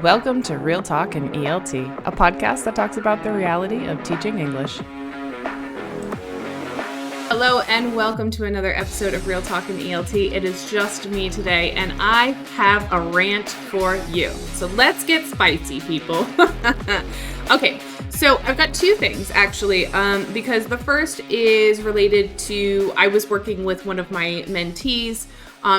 Welcome to Real Talk in ELT, a podcast that talks about the reality of teaching English. Hello and welcome to another episode of Real Talk in ELT. It is just me today and I have a rant for you. So let's get spicy, people. Okay, so I've got two things actually, because the first is related to, I was working with one of my mentees.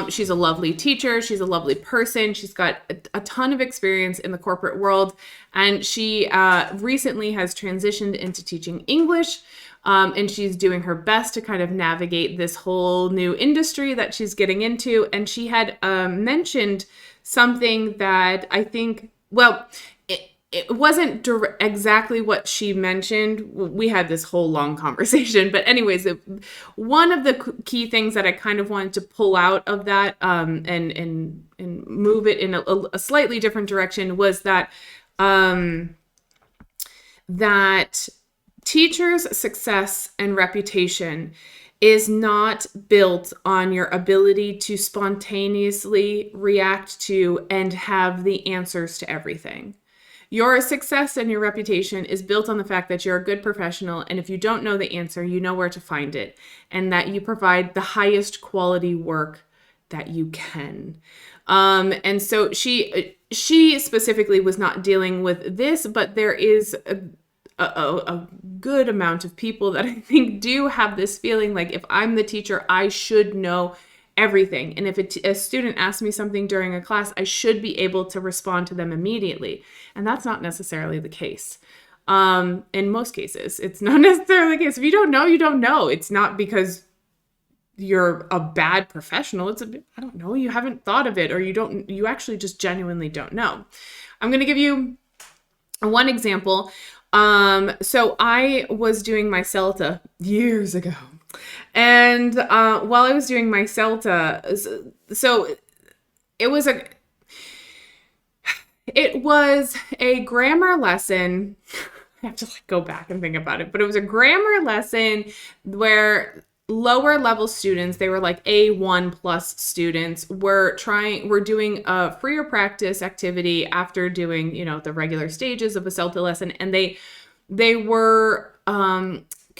She's a lovely teacher. She's a lovely person. She's got a ton of experience in the corporate world. And she recently has transitioned into teaching English. And she's doing her best to kind of navigate this whole new industry that she's getting into. And she had mentioned something that I think, well, it wasn't exactly what she mentioned. We had this whole long conversation, but anyways, one of the key things that I kind of wanted to pull out of that and move it in a slightly different direction was that that teachers' success and reputation is not built on your ability to spontaneously react to and have the answers to everything. Your success and your reputation is built on the fact that you're a good professional, and if you don't know the answer, you know where to find it, and that you provide the highest quality work that you can. And so she specifically was not dealing with this, but there is a good amount of people that I think do have this feeling like if I'm the teacher, I should know everything. And if a student asks me something during a class, I should be able to respond to them immediately. And that's not necessarily the case. In most cases, it's not necessarily the case. If you don't know, you don't know. It's not because you're a bad professional. I don't know, you haven't thought of it, or you actually just genuinely don't know. I'm going to give you one example. So I was doing my CELTA years ago. And while I was doing my CELTA, so it was a grammar lesson. I have to go back and think about it, but it was a grammar lesson where lower level students, they were like A1 plus students, were doing a freer practice activity after doing, the regular stages of a CELTA lesson, and they were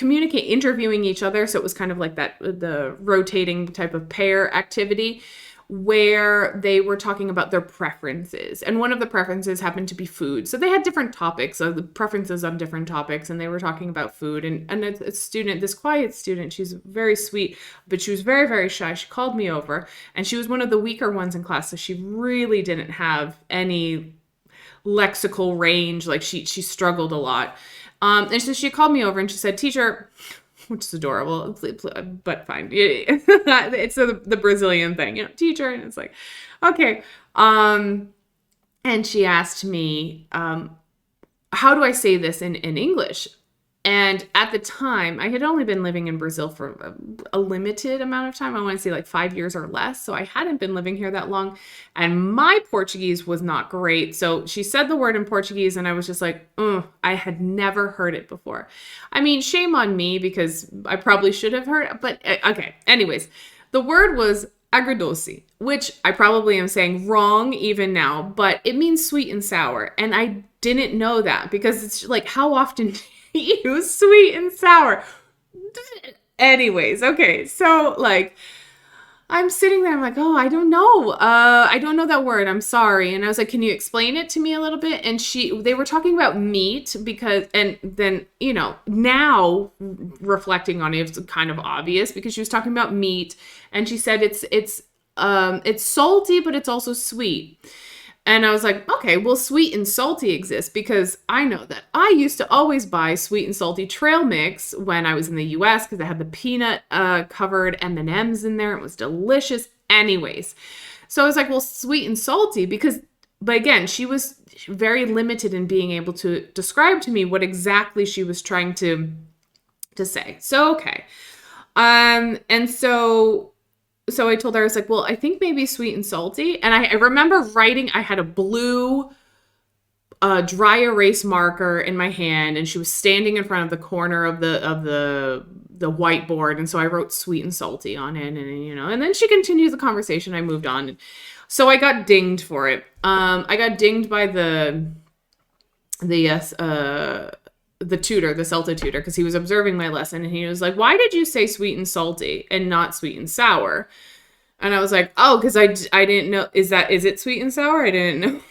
interviewing each other. So it was kind of like the rotating type of pair activity where they were talking about their preferences. And one of the preferences happened to be food. So they had different topics, so the preferences on different topics, and they were talking about food. And a student, this quiet student, she's very sweet, but she was very, very shy. She called me over, and she was one of the weaker ones in class. So she really didn't have any lexical range. Like she struggled a lot. And so she called me over and she said, "Teacher," which is adorable, but fine. It's the Brazilian thing, "Teacher," and it's like, okay. And she asked me, how do I say this in English? And at the time, I had only been living in Brazil for a limited amount of time. I want to say like 5 years or less. So I hadn't been living here that long. And my Portuguese was not great. So she said the word in Portuguese and I was just like, I had never heard it before. I mean, shame on me because I probably should have heard it. But okay. Anyways, the word was agridoce, which I probably am saying wrong even now, but it means sweet and sour. And I didn't know that because it's like, how often use sweet and sour? Anyways, okay, so like I'm sitting there, I'm like, I don't know. I don't know that word. I'm sorry. And I was like, can you explain it to me a little bit? And they were talking about meat and then, now reflecting on it, it's kind of obvious because she was talking about meat and she said it's salty, but it's also sweet. And I was like, okay, well, sweet and salty exist because I know that I used to always buy sweet and salty trail mix when I was in the US because it had the peanut covered M&Ms in there. It was delicious. Anyways, so I was like, well, sweet and salty but again, she was very limited in being able to describe to me what exactly she was trying to say. So, okay. And so I told her, I was like, well, I think maybe sweet and salty. And I remember I had a blue dry erase marker in my hand, and she was standing in front of the corner of the whiteboard. And so I wrote sweet and salty on it, and then she continued the conversation. I moved on. So I got dinged for it. I got dinged by the tutor, the CELTA tutor, because he was observing my lesson and he was like, "Why did you say sweet and salty and not sweet and sour?" And I was like, "Oh, because I didn't know. Is it sweet and sour? I didn't know.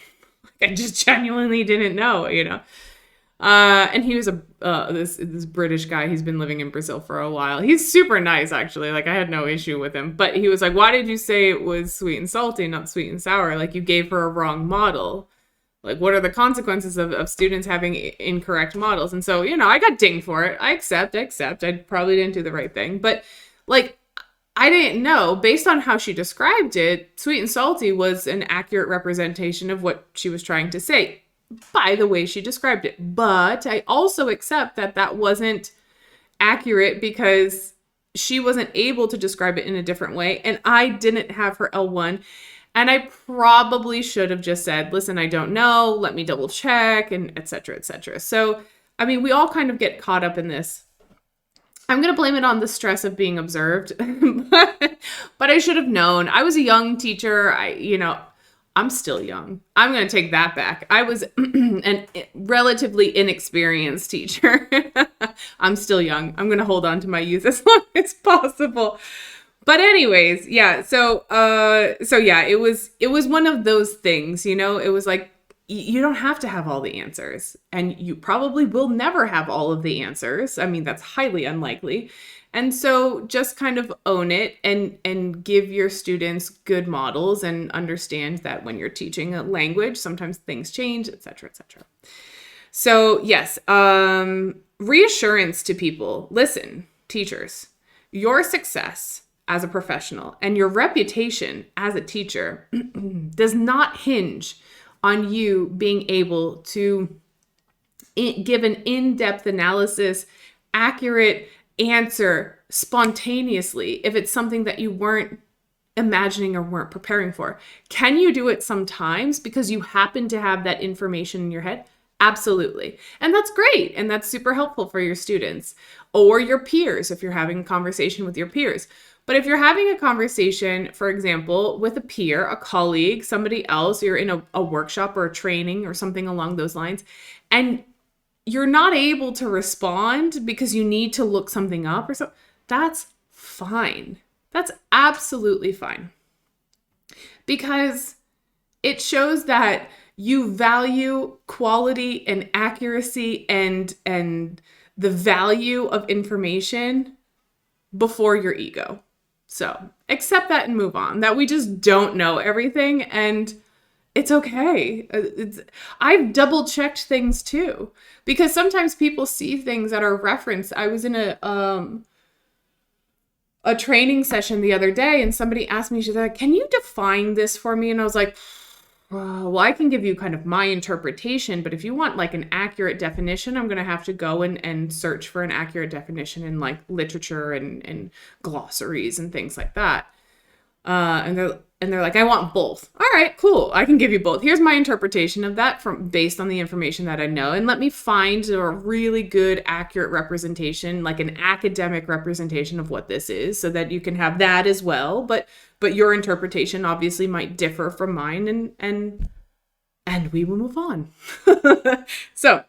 I just genuinely didn't know, you know." And he was this British guy. He's been living in Brazil for a while. He's super nice, actually. Like, I had no issue with him. But he was like, "Why did you say it was sweet and salty, not sweet and sour? Like, you gave her a wrong model. Like, what are the consequences of students having incorrect models?" And so, I got dinged for it. I accept. I probably didn't do the right thing. But, like, I didn't know. Based on how she described it, sweet and salty was an accurate representation of what she was trying to say by the way she described it. But I also accept that wasn't accurate because she wasn't able to describe it in a different way. And I didn't have her L1. And I probably should have just said, "Listen, I don't know. Let me double check," and et cetera, et cetera. So, I mean, we all kind of get caught up in this. I'm going to blame it on the stress of being observed, but I should have known. I was a young teacher. I'm still young. I'm going to take that back. I was a relatively inexperienced teacher. I'm still young. I'm going to hold on to my youth as long as possible. But anyways, yeah. So yeah, it was one of those things, it was like, you don't have to have all the answers, and you probably will never have all of the answers. I mean, that's highly unlikely. And so just kind of own it and give your students good models and understand that when you're teaching a language, sometimes things change, et cetera, et cetera. So yes, reassurance to people. Listen, teachers, your success as a professional and your reputation as a teacher does not hinge on you being able to give an in-depth analysis, accurate answer spontaneously if it's something that you weren't imagining or weren't preparing for. Can you do it sometimes because you happen to have that information in your head? Absolutely. And that's great. And that's super helpful for your students or your peers if you're having a conversation with your peers. But if you're having a conversation, for example, with a peer, a colleague, somebody else, you're in a workshop or a training or something along those lines, and you're not able to respond because you need to look something up or so, that's fine. That's absolutely fine. Because it shows that you value quality and accuracy and the value of information before your ego. So accept that and move on, that we just don't know everything, and it's okay. I've double checked things too, because sometimes people see things that are referenced. I was in a training session the other day and somebody asked me, she's like, "Can you define this for me?" And I was like, well, I can give you kind of my interpretation, but if you want like an accurate definition, I'm going to have to go and search for an accurate definition in like literature and glossaries and things like that. And they're like, "I want both." All right, cool. I can give you both. Here's my interpretation of that based on the information that I know. And let me find a really good, accurate representation, like an academic representation of what this is, so that you can have that as well. But your interpretation obviously might differ from mine, and we will move on. So,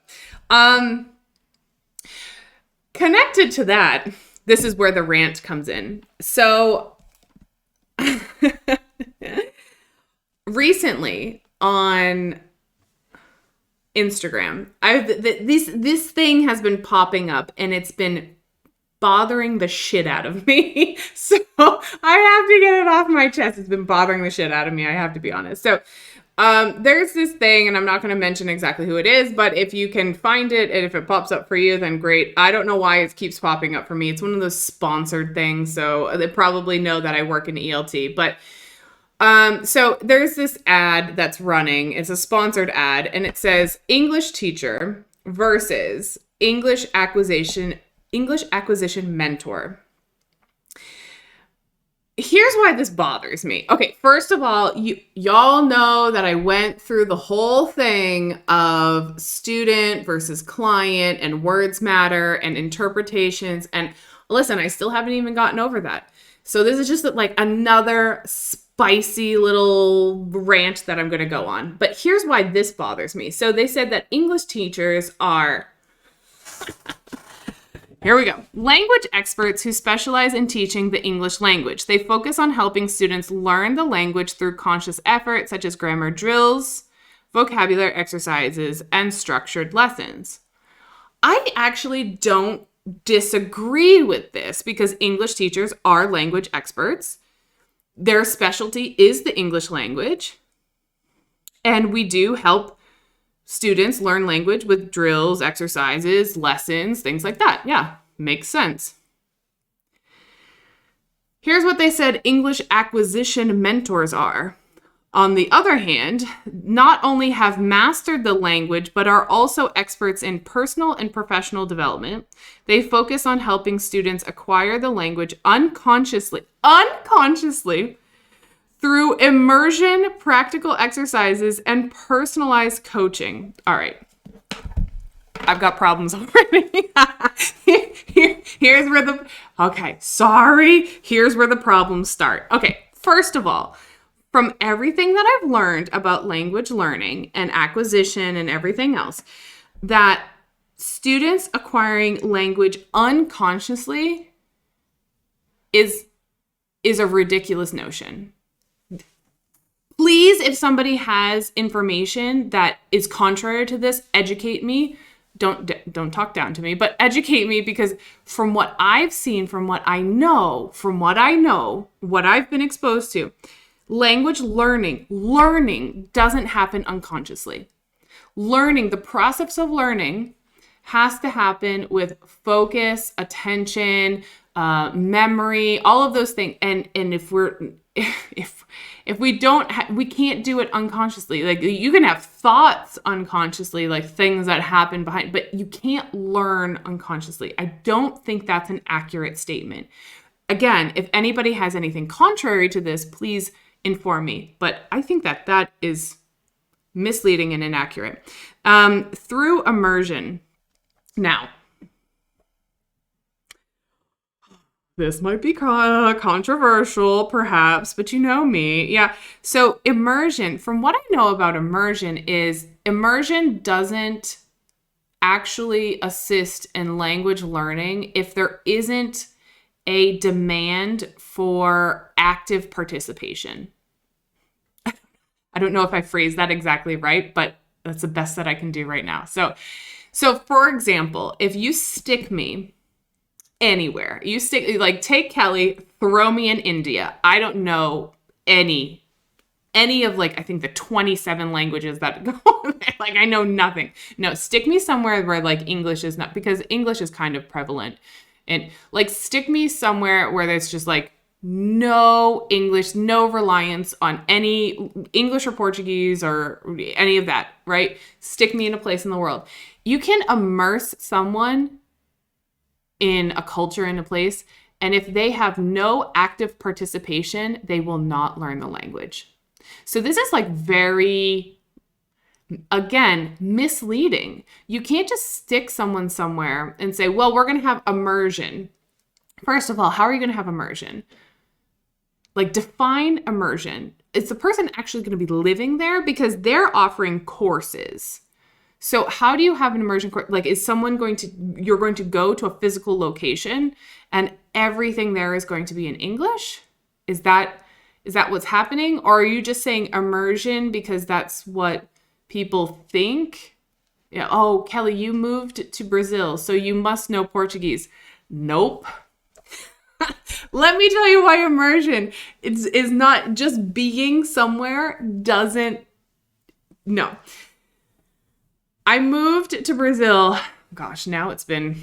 connected to that, this is where the rant comes in. So, recently on Instagram, this thing has been popping up and it's been bothering the shit out of me. So I have to get it off my chest. It's been bothering the shit out of me. I have to be honest. So there's this thing, and I'm not going to mention exactly who it is, but if you can find it and if it pops up for you, then great. I don't know why it keeps popping up for me. It's one of those sponsored things. So they probably know that I work in ELT, but so there's this ad that's running. It's a sponsored ad, and it says English teacher versus English acquisition mentor. Here's why this bothers me. Okay, first of all, y'all know that I went through the whole thing of student versus client and words matter and interpretations. And listen, I still haven't even gotten over that. So this is just like another spicy little rant that I'm going to go on. But here's why this bothers me. So they said that English teachers are, here we go, language experts who specialize in teaching the English language. They focus on helping students learn the language through conscious effort, such as grammar drills, vocabulary exercises, and structured lessons. I actually don't disagree with this because English teachers are language experts. Their specialty is the English language. And we do help students learn language with drills, exercises, lessons, things like that. Yeah, makes sense. Here's what they said English acquisition mentors are. On the other hand, not only have mastered the language, but are also experts in personal and professional development. They focus on helping students acquire the language unconsciously, through immersion, practical exercises, and personalized coaching. All right. I've got problems already. Here's where the problems start. Okay, first of all, from everything that I've learned about language learning and acquisition and everything else, that students acquiring language unconsciously is a ridiculous notion. Please, if somebody has information that is contrary to this, educate me. Don't talk down to me, but educate me, because from what I've seen, from what I know, what I've been exposed to, language learning doesn't happen unconsciously. The process of learning has to happen with focus, attention, memory, all of those things. And if we don't, we can't do it unconsciously. Like, you can have thoughts unconsciously, like things that happen behind, but you can't learn unconsciously. I don't think that's an accurate statement. Again, if anybody has anything contrary to this, please inform me. But I think that is misleading and inaccurate. Through immersion. Now, this might be controversial, perhaps, but you know me. Yeah. So immersion, from what I know about immersion, is immersion doesn't actually assist in language learning if there isn't a demand for active participation. I don't know if I phrased that exactly right, but that's the best that I can do right now. So for example, if you stick me anywhere, take Kelly, throw me in India. I don't know any of, I think the 27 languages that go there. I know nothing. No, stick me somewhere where English is not, because English is kind of prevalent. And stick me somewhere where there's just no English, no reliance on any English or Portuguese or any of that, right? Stick me in a place in the world. You can immerse someone in a culture, in a place, and if they have no active participation, they will not learn the language. So this is very, again, misleading. You can't just stick someone somewhere and say, well, we're going to have immersion. First of all, how are you going to have immersion? Define immersion. Is the person actually going to be living there? Because they're offering courses. So how do you have an immersion course? Is someone you're going to go to a physical location and everything there is going to be in English? Is that what's happening? Or are you just saying immersion because that's what people think? Yeah. Oh, Kelly, you moved to Brazil, so you must know Portuguese. Nope. Let me tell you why immersion is not just being somewhere. No. I moved to Brazil, gosh, now it's been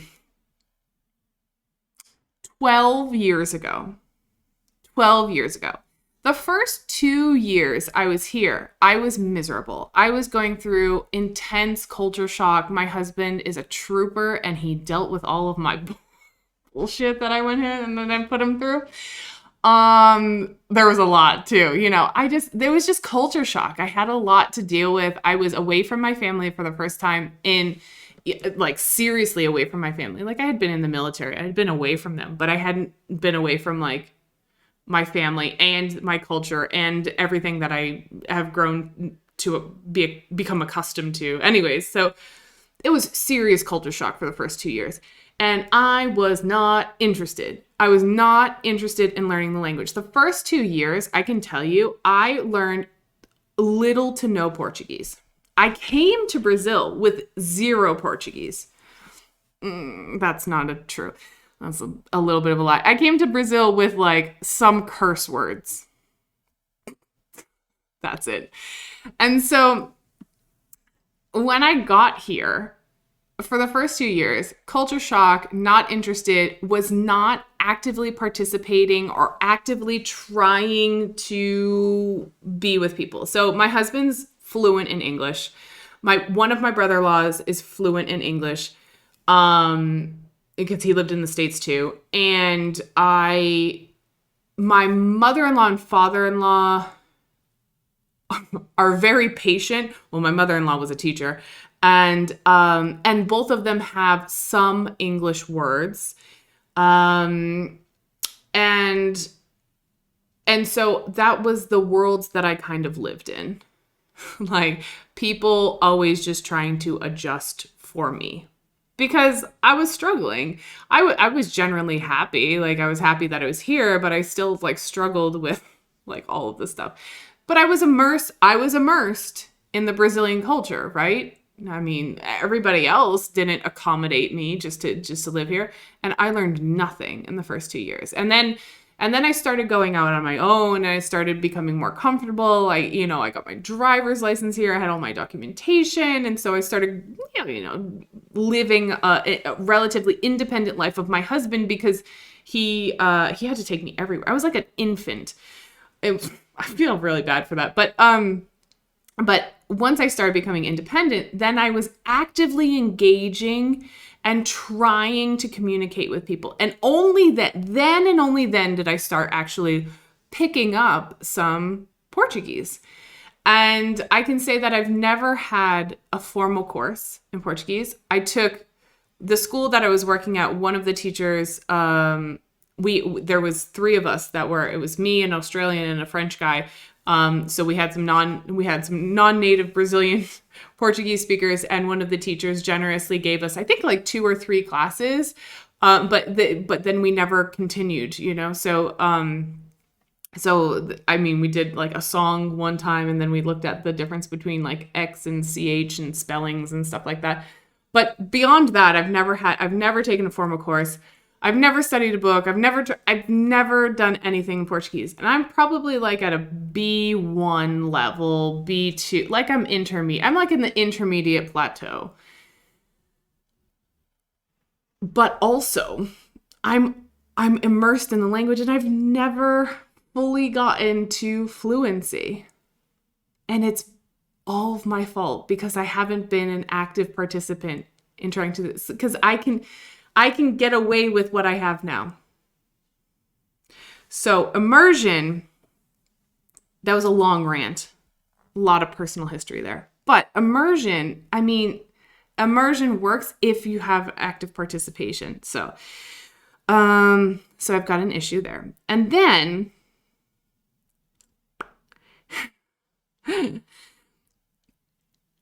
12 years ago. 12 years ago. The first 2 years I was here, I was miserable. I was going through intense culture shock. My husband is a trooper, and he dealt with all of my bullshit that I went in and then I put him through. There was a lot too, there was just culture shock. I had a lot to deal with. I was away from my family for the first time seriously away from my family. I had been in the military. I had been away from them, but I hadn't been away from my family and my culture and everything that I have grown to become accustomed to. Anyways, so it was serious culture shock for the first 2 years. And I was not interested. I was not interested in learning the language. The first 2 years, I can tell you, I learned little to no Portuguese. I came to Brazil with zero Portuguese. That's not true. That's a little bit of a lie. I came to Brazil with like some curse words. That's it. And so when I got here, for the first 2 years, culture shock, not interested, was not actively participating or actively trying to be with people. So my husband's fluent in English. One of my brother-in-laws is fluent in English, because he lived in the States too. And my mother-in-law and father-in-law are very patient. Well, my mother-in-law was a teacher. And both of them have some English words. And so that was the worlds that I kind of lived in. Like, people always just trying to adjust for me because I was struggling. I was generally happy. Like, I was happy that I was here, but I still like struggled with like all of this stuff. But I was immersed in the Brazilian culture, right? I mean, everybody else didn't accommodate me just to live here. And I learned nothing in the first 2 years. And then I started going out on my own and I started becoming more comfortable. I got my driver's license here. I had all my documentation. And so I started, living a relatively independent life of my husband because he had to take me everywhere. I was like an infant. I feel really bad for that. But once I started becoming independent, then I was actively engaging and trying to communicate with people. And only then did I start actually picking up some Portuguese. And I can say that I've never had a formal course in Portuguese. I took the school that I was working at, one of the teachers, there was three of us it was me, an Australian, and a French guy. So we had some non-native Brazilian Portuguese speakers, and one of the teachers generously gave us, I think, like 2 or 3 classes. But then we never continued, So I mean, we did like a song one time, and then we looked at the difference between like X and CH and spellings and stuff like that. But beyond that, I've never taken a formal course. I've never studied a book. I've never done anything in Portuguese. And I'm probably like at a B1 level, B2, like I'm like in the intermediate plateau. But also, I'm immersed in the language and I've never fully gotten to fluency. And it's all of my fault because I haven't been an active participant in trying to do this. Because I can get away with what I have now. So immersion, that was a long rant. A lot of personal history there. But immersion works if you have active participation. So I've got an issue there. And then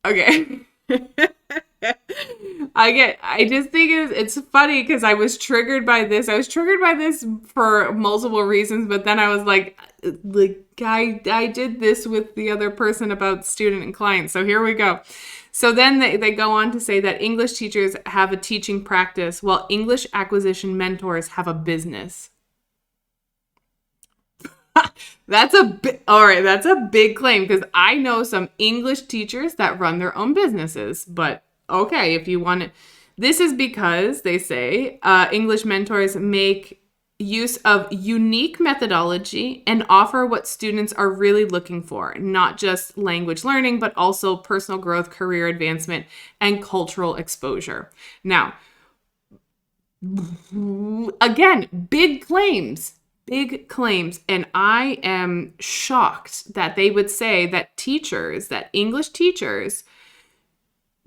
okay. I just think it's funny because I was triggered by this. I was triggered by this for multiple reasons, but then I was like I did this with the other person about student and client. So here we go. So then they go on to say that English teachers have a teaching practice while English acquisition mentors have a business. That's a big claim because I know some English teachers that run their own businesses, but okay, if you want it. This is because they say English mentors make use of unique methodology and offer what students are really looking for, not just language learning, but also personal growth, career advancement, and cultural exposure. Now, again, big claims. And I am shocked that they would say that English teachers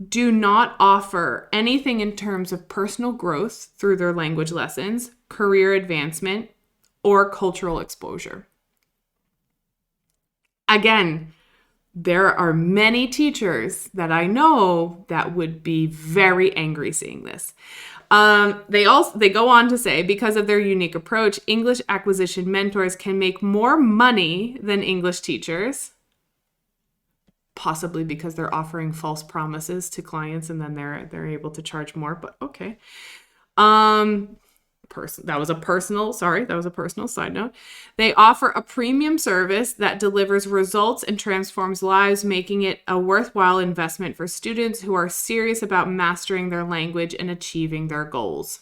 do not offer anything in terms of personal growth through their language lessons, career advancement, or cultural exposure. Again, there are many teachers that I know that would be very angry seeing this. They go on to say, because of their unique approach, English acquisition mentors can make more money than English teachers, possibly because they're offering false promises to clients and then they're able to charge more. But okay. That was a personal side note. They offer a premium service that delivers results and transforms lives, making it a worthwhile investment for students who are serious about mastering their language and achieving their goals.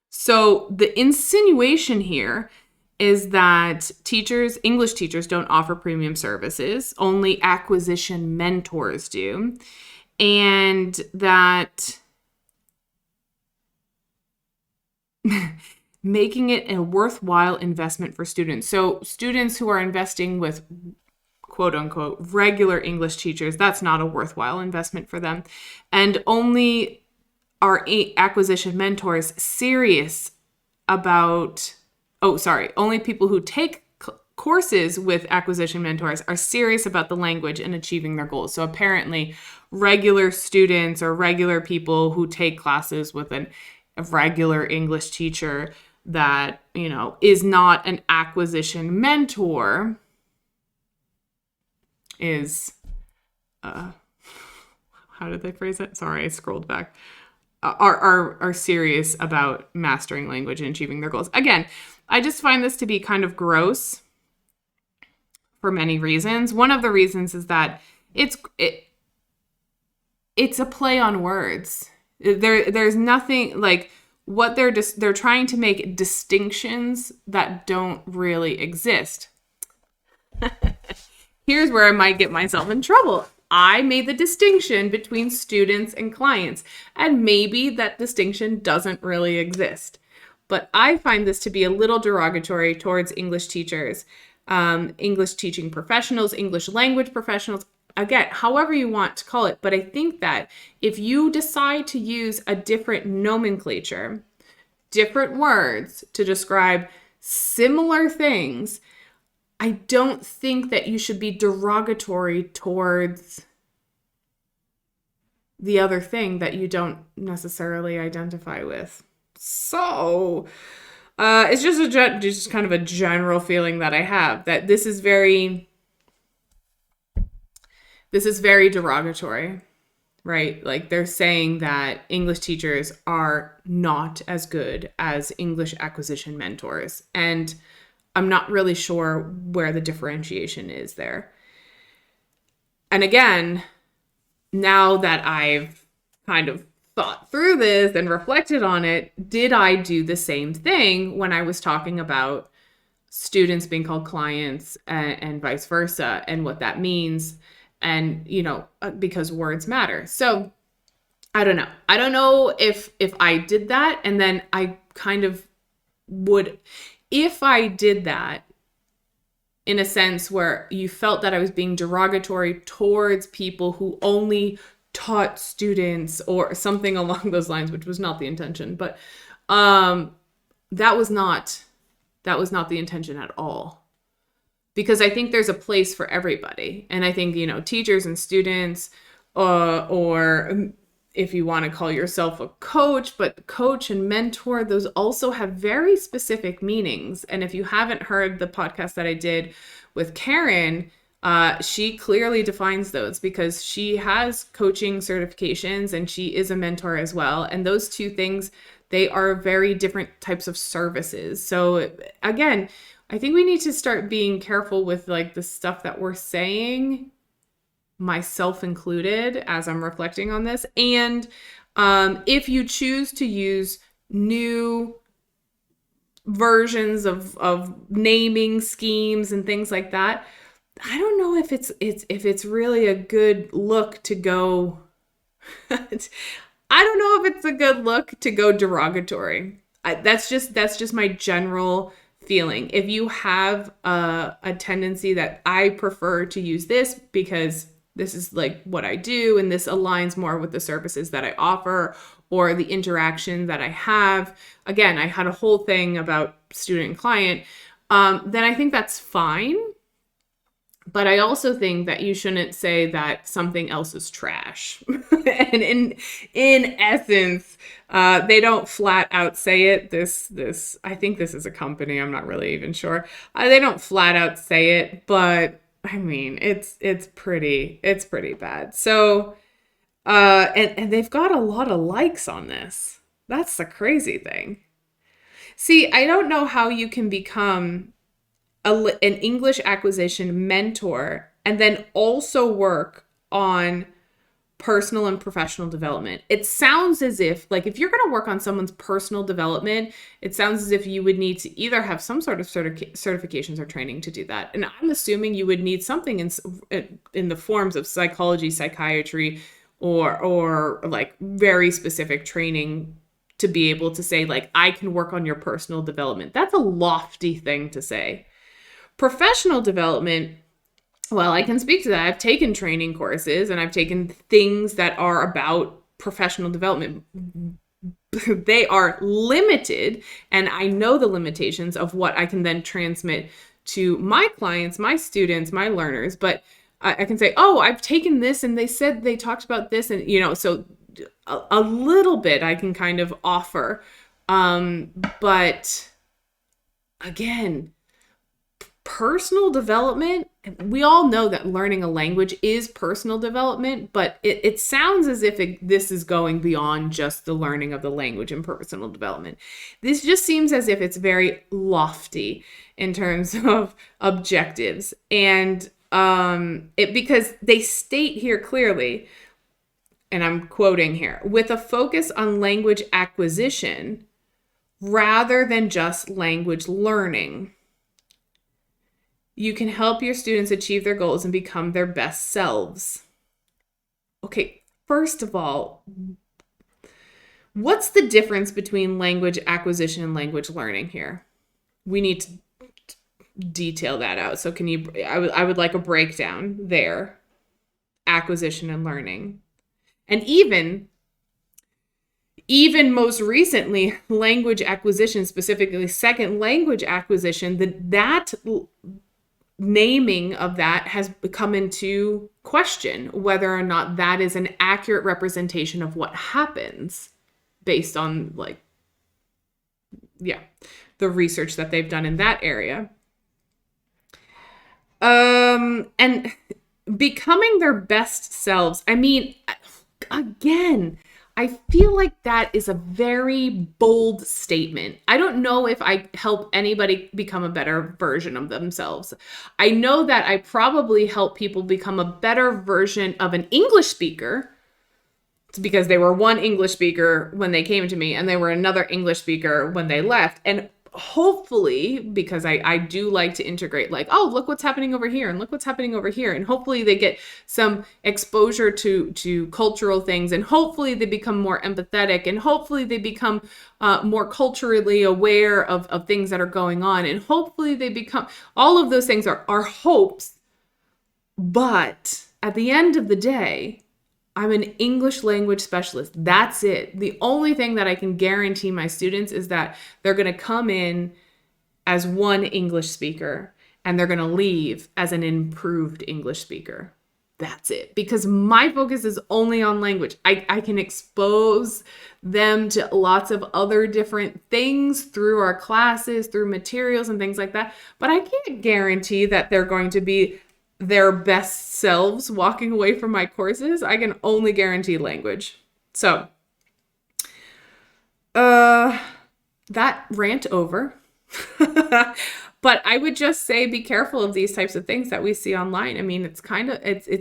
So the insinuation here is that English teachers don't offer premium services, only acquisition mentors do, and that making it a worthwhile investment for students. So students who are investing with quote unquote regular English teachers, that's not a worthwhile investment for them. And only are acquisition mentors serious about, only people who take courses with acquisition mentors are serious about the language and achieving their goals. So apparently regular students or regular people who take classes with a regular English teacher that, is not an acquisition mentor is, how did they phrase it? Sorry, I scrolled back. Are serious about mastering language and achieving their goals. Again, I just find this to be kind of gross for many reasons. One of the reasons is that it's a play on words. There's nothing like what they're trying to make distinctions that don't really exist. Here's where I might get myself in trouble. I made the distinction between students and clients, and maybe that distinction doesn't really exist. But I find this to be a little derogatory towards English teachers, English teaching professionals, English language professionals. Again, however you want to call it, but I think that if you decide to use a different nomenclature, different words to describe similar things, I don't think that you should be derogatory towards the other thing that you don't necessarily identify with. So, it's just kind of a general feeling that I have that this is very derogatory, right? Like they're saying that English teachers are not as good as English acquisition mentors. And I'm not really sure where the differentiation is there. And again, now that I've kind of thought through this and reflected on it, did I do the same thing when I was talking about students being called clients and vice versa and what that means? And, because words matter. So I don't know. I don't know if I did that and then I kind of would, if I did that in a sense where you felt that I was being derogatory towards people who only taught students or something along those lines, which was not the intention, but that was not the intention at all. Because I think there's a place for everybody. And I think, teachers and students, or if you want to call yourself a coach, but coach and mentor, those also have very specific meanings. And if you haven't heard the podcast that I did with Karen, she clearly defines those because she has coaching certifications and she is a mentor as well. And those two things, they are very different types of services. So again, I think we need to start being careful with like the stuff that we're saying, myself included, as I'm reflecting on this. And if you choose to use new versions of naming schemes and things like that, I don't know if it's really a good look to go. I don't know if it's a good look to go derogatory. That's just my general feeling. If you have a tendency that I prefer to use this because This is like what I do, and this aligns more with the services that I offer or the interaction that I have. Again, I had a whole thing about student and client. Then I think that's fine. But I also think that you shouldn't say that something else is trash. And in essence, they don't flat out say it. This I think this is a company. I'm not really even sure. They don't flat out say it, but I mean, it's pretty bad. So, and they've got a lot of likes on this. That's the crazy thing. See, I don't know how you can become an English acquisition mentor and then also work on personal and professional development. It sounds as if, like, if you're going to work on someone's personal development, it sounds as if you would need to either have some sort of certifications or training to do that. And I'm assuming you would need something in the forms of psychology, psychiatry, or like very specific training to be able to say, like, I can work on your personal development. That's a lofty thing to say. Professional development, well, I can speak to that. I've taken training courses and I've taken things that are about professional development. They are limited, and I know the limitations of what I can then transmit to my clients, my students, my learners. But I can say, oh, I've taken this and they said they talked about this. And, so a little bit I can kind of offer. But again, personal development, we all know that learning a language is personal development, but it sounds as if this is going beyond just the learning of the language and personal development. This just seems as if it's very lofty in terms of objectives. And because they state here clearly, and I'm quoting here, with a focus on language acquisition rather than just language learning, you can help your students achieve their goals and become their best selves. Okay, first of all, what's the difference between language acquisition and language learning here? We need to detail that out. So I would like a breakdown there. Acquisition and learning. And even most recently, language acquisition, specifically second language acquisition, that naming of that has come into question whether or not that is an accurate representation of what happens based on the research that they've done in that area. And becoming their best selves. I mean, again, I feel like that is a very bold statement. I don't know if I help anybody become a better version of themselves. I know that I probably help people become a better version of an English speaker. It's because they were one English speaker when they came to me and they were another English speaker when they left. And hopefully, because I do like to integrate, like, oh, look what's happening over here and look what's happening over here. And hopefully they get some exposure to cultural things, and hopefully they become more empathetic, and hopefully they become more culturally aware of things that are going on. And hopefully they become, all of those things are hopes. But at the end of the day, I'm an English language specialist. That's it. The only thing that I can guarantee my students is that they're going to come in as one English speaker and they're going to leave as an improved English speaker. That's it. Because my focus is only on language. I can expose them to lots of other different things through our classes, through materials and things like that. But I can't guarantee that they're going to be their best selves walking away from my courses. I can only guarantee language. So, that rant over. But I would just say be careful of these types of things that we see online. I mean, it's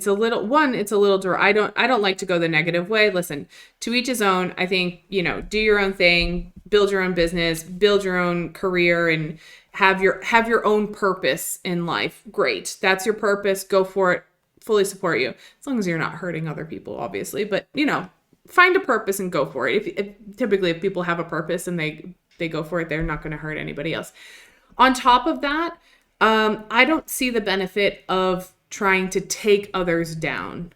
a little I don't like to go the negative way. Listen, to each his own. I think, do your own thing, build your own business, build your own career, and have your own purpose in life. Great. That's your purpose. Go for it. Fully support you. As long as you're not hurting other people, obviously. But, find a purpose and go for it. Typically, if people have a purpose and they go for it, they're not going to hurt anybody else. On top of that, I don't see the benefit of trying to take others down.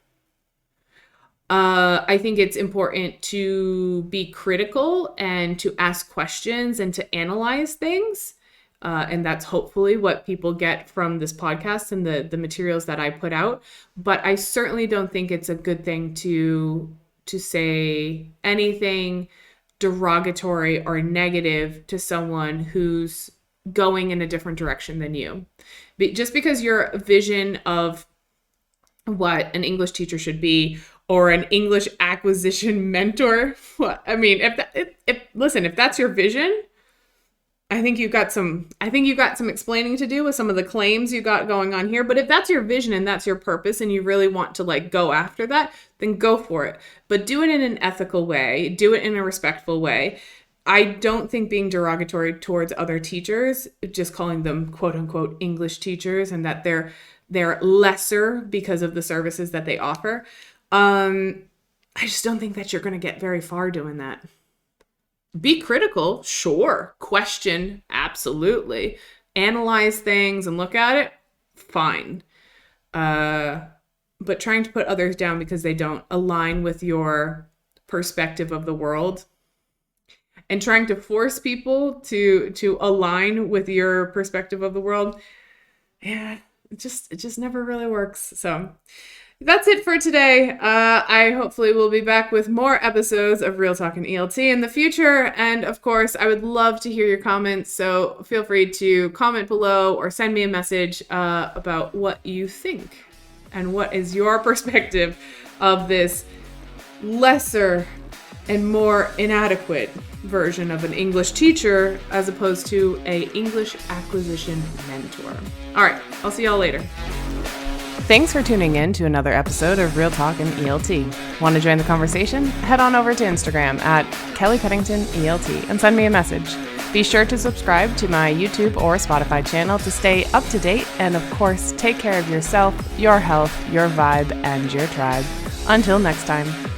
I think it's important to be critical and to ask questions and to analyze things. And that's hopefully what people get from this podcast and the materials that I put out. But I certainly don't think it's a good thing to say anything derogatory or negative to someone who's going in a different direction than you. Just because your vision of what an English teacher should be or an English acquisition mentor, if that's your vision, I think you've got some explaining to do with some of the claims you got going on here. But if that's your vision and that's your purpose and you really want to like go after that, then go for it. But do it in an ethical way. Do it in a respectful way. I don't think being derogatory towards other teachers, just calling them quote unquote English teachers and that they're lesser because of the services that they offer. I just don't think that you're going to get very far doing that. Be critical, sure. Question, absolutely. Analyze things and look at it, fine. But trying to put others down because they don't align with your perspective of the world and trying to force people to align with your perspective of the world, yeah, it just never really works. So that's it for today. I hopefully will be back with more episodes of Real Talk and ELT in the future. And of course, I would love to hear your comments. So feel free to comment below or send me a message about what you think and what is your perspective of this lesser and more inadequate version of an English teacher as opposed to a English acquisition mentor. All right, I'll see y'all later. Thanks for tuning in to another episode of Real Talk and ELT. Want to join the conversation? Head on over to Instagram at Kelly Cuttington ELT and send me a message. Be sure to subscribe to my YouTube or Spotify channel to stay up to date. And of course, take care of yourself, your health, your vibe, and your tribe. Until next time.